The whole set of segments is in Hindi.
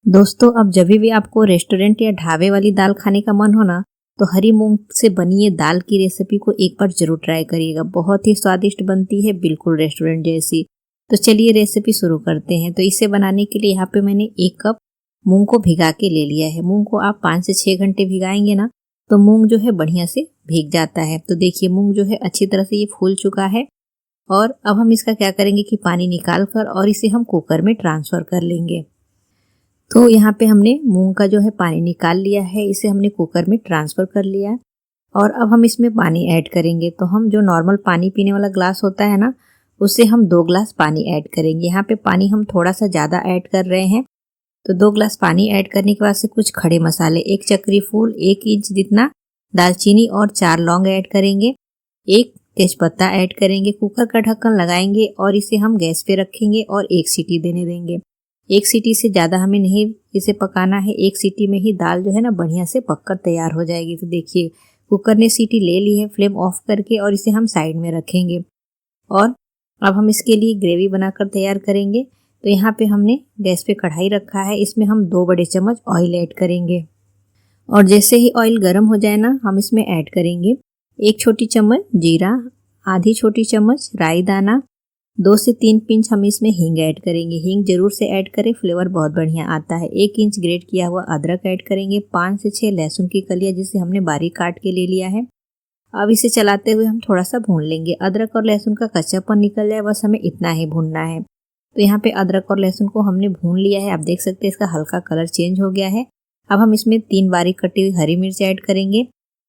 दोस्तों, अब जब भी आपको रेस्टोरेंट या ढाबे वाली दाल खाने का मन हो ना, तो हरी मूंग से बनी ये दाल की रेसिपी को एक बार जरूर ट्राई करिएगा। बहुत ही स्वादिष्ट बनती है, बिल्कुल रेस्टोरेंट जैसी। तो चलिए रेसिपी शुरू करते हैं। तो इसे बनाने के लिए यहाँ पे मैंने 1 कप मूंग को भिगा के ले लिया है। मूंग को आप 5 से 6 घंटे भिगाएंगे ना, तो मूंग जो है बढ़िया से भीग जाता है। तो देखिए मूंग जो है अच्छी तरह से ये फूल चुका है। और अब हम इसका क्या करेंगे कि पानी निकाल कर और इसे हम कुकर में ट्रांसफर कर लेंगे। तो यहाँ पे हमने मूंग का जो है पानी निकाल लिया है, इसे हमने कुकर में ट्रांसफ़र कर लिया है। और अब हम इसमें पानी ऐड करेंगे। तो हम जो नॉर्मल पानी पीने वाला ग्लास होता है ना, उससे हम 2 ग्लास पानी ऐड करेंगे। यहाँ पे पानी हम थोड़ा सा ज़्यादा ऐड कर रहे हैं। तो 2 ग्लास पानी ऐड करने के बाद से कुछ खड़े मसाले, 1 चक्री फूल, 1 इंच जितना दालचीनी और 4 लौंग ऐड करेंगे, 1 तेजपत्ता ऐड करेंगे। कुकर का ढक्कन लगाएंगे और इसे हम गैस पे रखेंगे और 1 सीटी देने देंगे। 1 सीटी से ज़्यादा हमें नहीं इसे पकाना है। 1 सीटी में ही दाल जो है ना बढ़िया से पककर तैयार हो जाएगी। तो देखिए कुकर ने सीटी ले ली है। फ्लेम ऑफ करके और इसे हम साइड में रखेंगे। और अब हम इसके लिए ग्रेवी बनाकर तैयार करेंगे। तो यहाँ पे हमने गैस पे कढ़ाई रखा है, इसमें हम 2 बड़े चम्मच ऑयल ऐड करेंगे। और जैसे ही ऑयल गर्म हो जाए ना, हम इसमें ऐड करेंगे 1 छोटी चम्मच जीरा, आधी छोटी चम्मच राई दाना, 2 से 3 पिंच हम इसमें हींग ऐड करेंगे। हींग जरूर से ऐड करें, फ्लेवर बहुत बढ़िया आता है। 1 इंच ग्रेट किया हुआ अदरक ऐड करेंगे। 5 से 6 लहसुन की कलियां जिसे हमने बारीक काट के ले लिया है। अब इसे चलाते हुए हम थोड़ा सा भून लेंगे। अदरक और लहसुन का कच्चापन निकल जाए, बस हमें इतना ही भूनना है। तो यहाँ पे अदरक और लहसुन को हमने भून लिया है। आप देख सकते हैं इसका हल्का कलर चेंज हो गया है। अब हम इसमें 3 बारीक कटी हुई हरी मिर्च ऐड करेंगे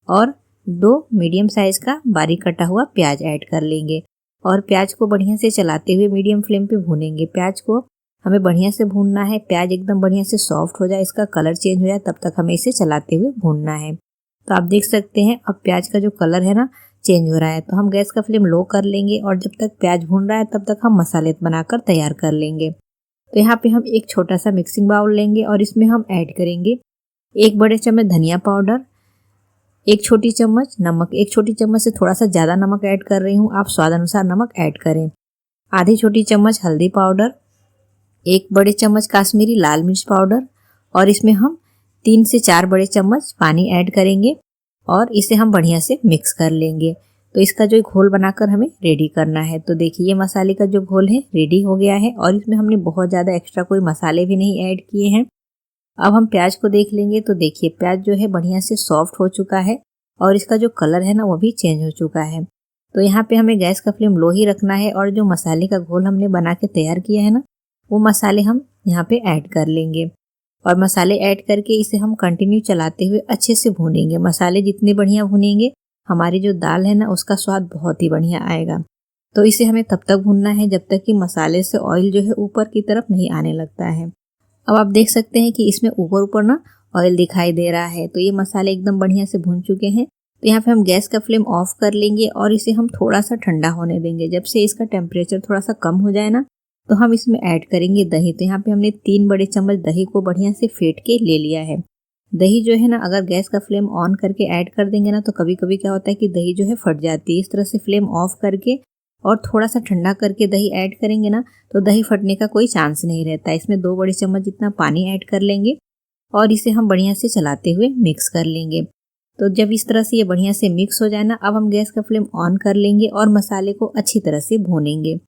और 2 मीडियम साइज का बारीक कटा हुआ प्याज ऐड कर लेंगे। और प्याज को बढ़िया से चलाते हुए मीडियम फ्लेम पे भूनेंगे। प्याज को हमें बढ़िया से भूनना है। प्याज एकदम बढ़िया से सॉफ्ट हो जाए, इसका कलर चेंज हो जाए, तब तक हमें इसे चलाते हुए भूनना है। तो आप देख सकते हैं अब प्याज का जो कलर है ना चेंज हो रहा है। तो हम गैस का फ्लेम लो कर लेंगे और जब तक प्याज भून रहा है तब तक हम मसाले बनाकर तैयार कर लेंगे। तो यहाँ पे हम एक छोटा सा मिक्सिंग बाउल लेंगे और इसमें हम ऐड करेंगे 1 बड़े चम्मच धनिया पाउडर, 1 छोटी चम्मच नमक। 1 छोटी चम्मच से थोड़ा सा ज़्यादा नमक ऐड कर रही हूँ, आप स्वाद अनुसार नमक ऐड करें। आधी छोटी चम्मच हल्दी पाउडर, 1 बड़े चम्मच काश्मीरी लाल मिर्च पाउडर। और इसमें हम 3 से 4 बड़े चम्मच पानी ऐड करेंगे और इसे हम बढ़िया से मिक्स कर लेंगे। तो इसका जो घोल बनाकर हमें रेडी करना है। तो देखिए ये मसाले का जो घोल है रेडी हो गया है और इसमें हमने बहुत ज़्यादा एक्स्ट्रा कोई मसाले भी नहीं ऐड किए हैं। अब हम प्याज को देख लेंगे। तो देखिए प्याज जो है बढ़िया से सॉफ्ट हो चुका है और इसका जो कलर है ना वो भी चेंज हो चुका है। तो यहाँ पे हमें गैस का फ्लेम लो ही रखना है और जो मसाले का घोल हमने बना के तैयार किया है ना, वो मसाले हम यहाँ पे ऐड कर लेंगे। और मसाले ऐड करके इसे हम कंटिन्यू चलाते हुए अच्छे से भूनेंगे। मसाले जितने बढ़िया भुनेंगे हमारी जो दाल है ना उसका स्वाद बहुत ही बढ़िया आएगा। तो इसे हमें तब तक भूनना है जब तक कि मसाले से ऑयल जो है ऊपर की तरफ नहीं आने लगता है। अब आप देख सकते हैं कि इसमें ऊपर ऊपर ना ऑयल दिखाई दे रहा है। तो ये मसाले एकदम बढ़िया से भून चुके हैं। तो यहाँ पे हम गैस का फ्लेम ऑफ कर लेंगे और इसे हम थोड़ा सा ठंडा होने देंगे। जब से इसका टेम्परेचर थोड़ा सा कम हो जाए ना, तो हम इसमें ऐड करेंगे दही। तो यहाँ पे हमने 3 बड़े चम्मच दही को बढ़िया से फेंट के ले लिया है। दही जो है ना अगर गैस का फ्लेम ऑन करके ऐड कर देंगे ना, तो कभी कभी क्या होता है कि दही जो है फट जाती है। इस तरह से फ्लेम ऑफ करके और थोड़ा सा ठंडा करके दही ऐड करेंगे ना, तो दही फटने का कोई चांस नहीं रहता। इसमें 2 बड़े चम्मच जितना पानी ऐड कर लेंगे और इसे हम बढ़िया से चलाते हुए मिक्स कर लेंगे। तो जब इस तरह से ये बढ़िया से मिक्स हो जाए ना, अब हम गैस का फ्लेम ऑन कर लेंगे और मसाले को अच्छी तरह से भूनेंगे।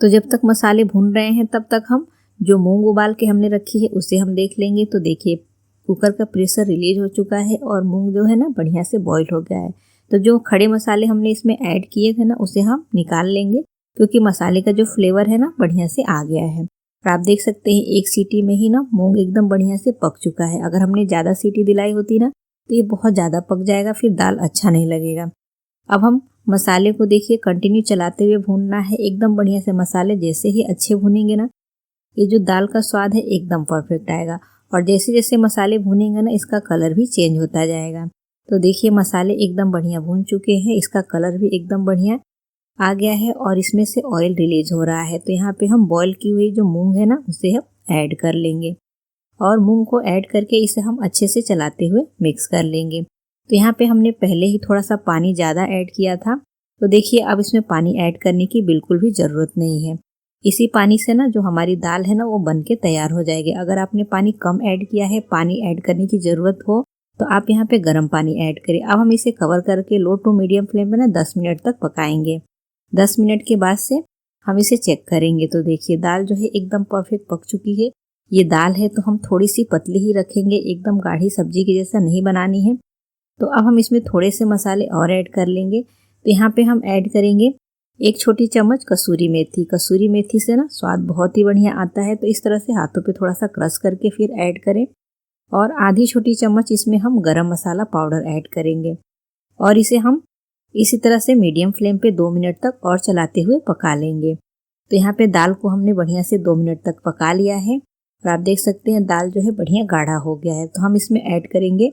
तो जब तक मसाले भून रहे हैं तब तक हम जो मूंग उबाल के हमने रखी है उसे हम देख लेंगे। तो देखिए कुकर का प्रेशर रिलीज हो चुका है और मूंग जो है ना बढ़िया से बॉईल हो गया है। तो जो खड़े मसाले हमने इसमें ऐड किए थे ना उसे हम निकाल लेंगे, क्योंकि मसाले का जो फ्लेवर है ना बढ़िया से आ गया है। और आप देख सकते हैं 1 सीटी में ही ना मूंग एकदम बढ़िया से पक चुका है। अगर हमने ज़्यादा सीटी दिलाई होती ना तो ये बहुत ज़्यादा पक जाएगा, फिर दाल अच्छा नहीं लगेगा। अब हम मसाले को देखिए कंटिन्यू चलाते हुए भूनना है एकदम बढ़िया से। मसाले जैसे ही अच्छे भुनेंगे ना, ये जो दाल का स्वाद है एकदम परफेक्ट आएगा। और जैसे जैसे मसाले भुनेंगे ना इसका कलर भी चेंज होता जाएगा। तो देखिए मसाले एकदम बढ़िया भून चुके हैं, इसका कलर भी एकदम बढ़िया आ गया है और इसमें से ऑयल रिलीज हो रहा है। तो यहाँ पे हम बॉईल की हुई जो मूंग है ना उसे हम ऐड कर लेंगे और मूंग को ऐड करके इसे हम अच्छे से चलाते हुए मिक्स कर लेंगे। तो यहाँ पे हमने पहले ही थोड़ा सा पानी ज़्यादा ऐड किया था। तो देखिए अब इसमें पानी ऐड करने की बिल्कुल भी ज़रूरत नहीं है। इसी पानी से ना जो हमारी दाल है ना वो बन के तैयार हो जाएगी। अगर आपने पानी कम ऐड किया है, पानी ऐड करने की ज़रूरत हो तो आप यहाँ पे गर्म पानी ऐड करें। अब हम इसे कवर करके लो टू मीडियम फ्लेम पे ना 10 मिनट तक पकाएंगे। 10 मिनट के बाद से हम इसे चेक करेंगे तो देखिए दाल जो है एकदम परफेक्ट पक चुकी है। ये दाल है तो हम थोड़ी सी पतली ही रखेंगे, एकदम गाढ़ी सब्जी की जैसा नहीं बनानी है। तो अब हम इसमें थोड़े से मसाले और ऐड कर लेंगे। तो यहाँ पे हम ऐड करेंगे 1 छोटी चम्मच कसूरी मेथी। कसूरी मेथी से ना स्वाद बहुत ही बढ़िया आता है, तो इस तरह से हाथों पे थोड़ा सा क्रश करके फिर ऐड करें। और आधी छोटी चम्मच इसमें हम गरम मसाला पाउडर ऐड करेंगे और इसे हम इसी तरह से मीडियम फ्लेम पे 2 मिनट तक और चलाते हुए पका लेंगे। तो यहाँ पे दाल को हमने बढ़िया से 2 मिनट तक पका लिया है और आप देख सकते हैं दाल जो है बढ़िया गाढ़ा हो गया है। तो हम इसमें ऐड करेंगे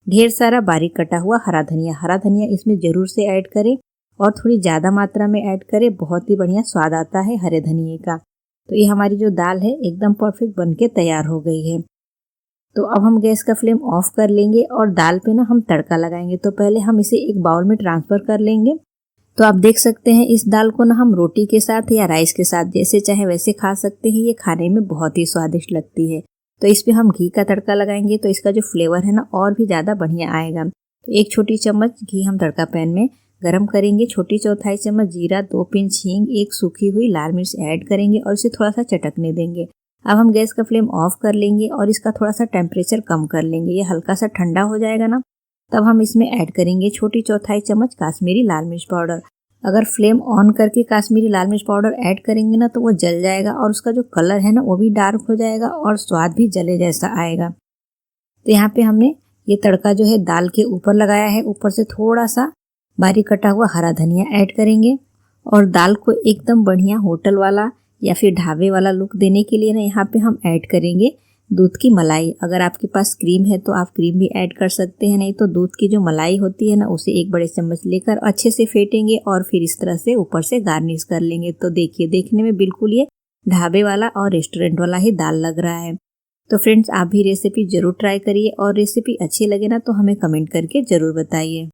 ढेर सारा बारीक कटा हुआ हरा धनिया। हरा धनिया इसमें ज़रूर से ऐड करें और थोड़ी ज़्यादा मात्रा में ऐड करें, बहुत ही बढ़िया स्वाद आता है हरे धनिए का। तो ये हमारी जो दाल है एकदम परफेक्ट बन के तैयार हो गई है। तो अब हम गैस का फ्लेम ऑफ कर लेंगे और दाल पे ना हम तड़का लगाएंगे। तो पहले हम इसे एक बाउल में ट्रांसफ़र कर लेंगे। तो आप देख सकते हैं इस दाल को ना हम रोटी के साथ या राइस के साथ जैसे चाहे वैसे खा सकते हैं। ये खाने में बहुत ही स्वादिष्ट लगती है। तो इस पे हम घी का तड़का लगाएंगे तो इसका जो फ्लेवर है ना और भी ज़्यादा बढ़िया आएगा। तो 1 छोटी चम्मच घी हम तड़का पैन में गरम करेंगे। छोटी चौथाई चम्मच जीरा, 2 पिंच हींग, 1 सूखी हुई लाल मिर्च ऐड करेंगे और इसे थोड़ा सा चटकने देंगे। अब हम गैस का फ्लेम ऑफ कर लेंगे और इसका थोड़ा सा टेम्परेचर कम कर लेंगे। ये हल्का सा ठंडा हो जाएगा ना, तब हम इसमें ऐड करेंगे छोटी चौथाई चम्मच काश्मीरी लाल मिर्च पाउडर। अगर फ्लेम ऑन करके काश्मीरी लाल मिर्च पाउडर ऐड करेंगे ना तो वो जल जाएगा और उसका जो कलर है ना वो भी डार्क हो जाएगा और स्वाद भी जले जैसा आएगा। तो यहाँ पे हमने ये तड़का जो है दाल के ऊपर लगाया है। ऊपर से थोड़ा सा बारीक कटा हुआ हरा धनिया ऐड करेंगे और दाल को एकदम बढ़िया होटल वाला या फिर ढाबे वाला लुक देने के लिए ना यहाँ पे हम ऐड करेंगे दूध की मलाई। अगर आपके पास क्रीम है तो आप क्रीम भी ऐड कर सकते हैं, नहीं तो दूध की जो मलाई होती है ना उसे 1 बड़े चम्मच लेकर अच्छे से फेंटेंगे और फिर इस तरह से ऊपर से गार्निश कर लेंगे। तो देखिए देखने में बिल्कुल ये ढाबे वाला और रेस्टोरेंट वाला ही दाल लग रहा है। तो फ्रेंड्स आप भी रेसिपी ज़रूर ट्राई करिए और रेसिपी अच्छी लगे ना तो हमें कमेंट करके ज़रूर बताइए।